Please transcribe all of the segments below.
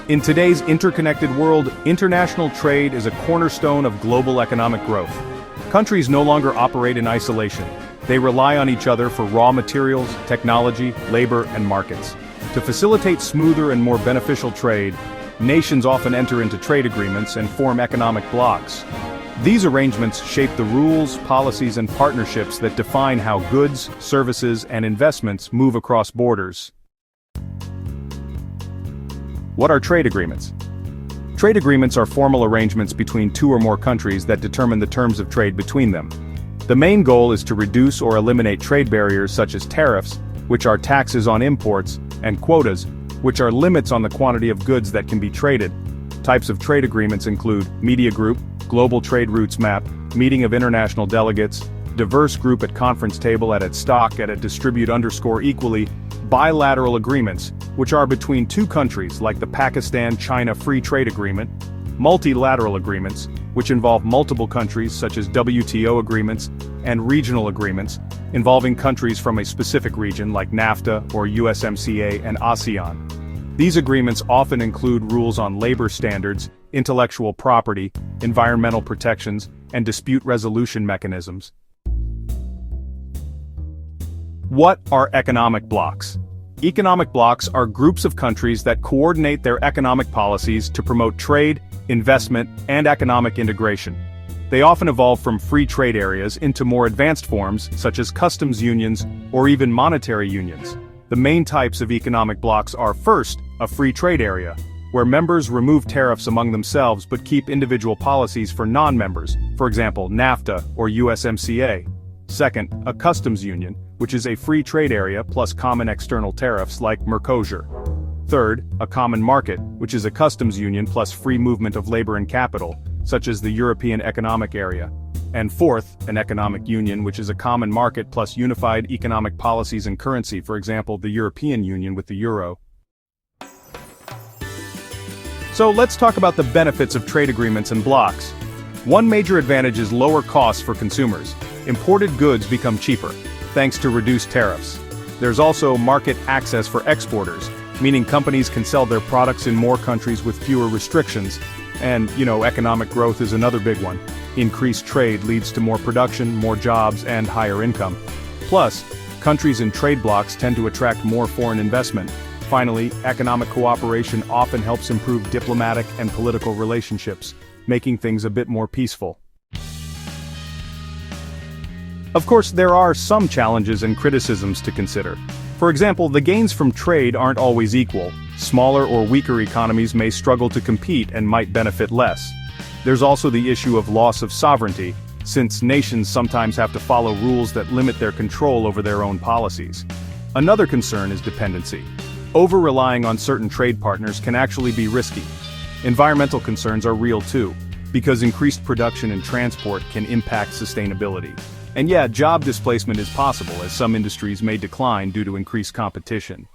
In today's interconnected world, international trade is a cornerstone of global economic growth. Countries no longer operate in isolation. They rely on each other for raw materials, technology, labor, and markets. To facilitate smoother and more beneficial trade, nations often enter into trade agreements and form economic blocs. These arrangements shape the rules, policies, and partnerships that define how goods, services, and investments move across borders. What are trade agreements? Trade agreements are formal arrangements between two or more countries that determine the terms of trade between them. The main goal is to reduce or eliminate trade barriers such as tariffs, which are taxes on imports, and quotas, which are limits on the quantity of goods that can be traded. Types of trade agreements include media group, global trade routes map, meeting of international delegates, diverse group at conference table at stock at a distribute_equally, bilateral agreements, which are between two countries like the Pakistan-China Free Trade Agreement, multilateral agreements, which involve multiple countries such as WTO agreements, and regional agreements, involving countries from a specific region like NAFTA or USMCA and ASEAN. These agreements often include rules on labor standards, intellectual property, environmental protections, and dispute resolution mechanisms. What are economic blocs? Economic blocs are groups of countries that coordinate their economic policies to promote trade, investment, and economic integration. They often evolve from free trade areas into more advanced forms, such as customs unions or even monetary unions. The main types of economic blocs are, first, a free trade area, where members remove tariffs among themselves but keep individual policies for non-members, for example, NAFTA or USMCA. Second, a customs union, which is a free trade area plus common external tariffs like Mercosur. Third, a common market, which is a customs union plus free movement of labor and capital, such as the European Economic Area. And fourth, an economic union, which is a common market plus unified economic policies and currency, for example, the European Union with the euro. So let's talk about the benefits of trade agreements and blocs. One major advantage is lower costs for consumers. Imported goods become cheaper, thanks to reduced tariffs. There's also market access for exporters, meaning companies can sell their products in more countries with fewer restrictions. And, economic growth is another big one. Increased trade leads to more production, more jobs, and higher income. Plus, countries in trade blocs tend to attract more foreign investment. Finally, economic cooperation often helps improve diplomatic and political relationships, making things a bit more peaceful. Of course, there are some challenges and criticisms to consider. For example, the gains from trade aren't always equal. Smaller or weaker economies may struggle to compete and might benefit less. There's also the issue of loss of sovereignty, since nations sometimes have to follow rules that limit their control over their own policies. Another concern is dependency. Over-relying on certain trade partners can actually be risky. Environmental concerns are real too, because increased production and transport can impact sustainability. And yeah, job displacement is possible, as some industries may decline due to increased competition.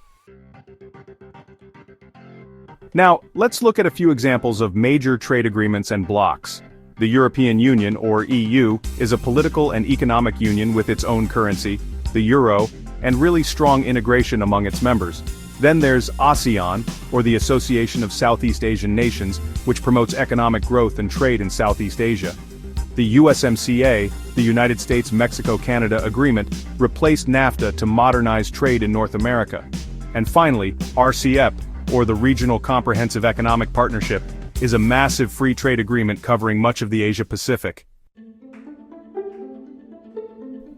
Now, let's look at a few examples of major trade agreements and blocs. The European Union, or EU, is a political and economic union with its own currency, the euro, and really strong integration among its members. Then there's ASEAN, or the Association of Southeast Asian Nations, which promotes economic growth and trade in Southeast Asia. The USMCA, the United States-Mexico-Canada Agreement, replaced NAFTA to modernize trade in North America. And finally, RCEP, or the Regional Comprehensive Economic Partnership, is a massive free trade agreement covering much of the Asia-Pacific.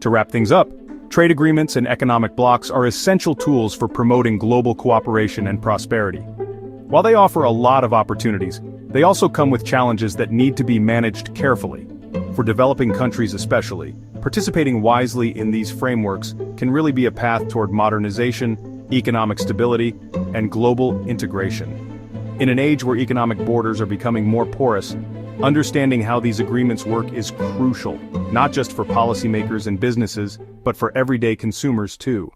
To wrap things up, trade agreements and economic blocs are essential tools for promoting global cooperation and prosperity. While they offer a lot of opportunities, they also come with challenges that need to be managed carefully. For developing countries especially, participating wisely in these frameworks can really be a path toward modernization, economic stability, and global integration. In an age where economic borders are becoming more porous, understanding how these agreements work is crucial, not just for policymakers and businesses, but for everyday consumers too.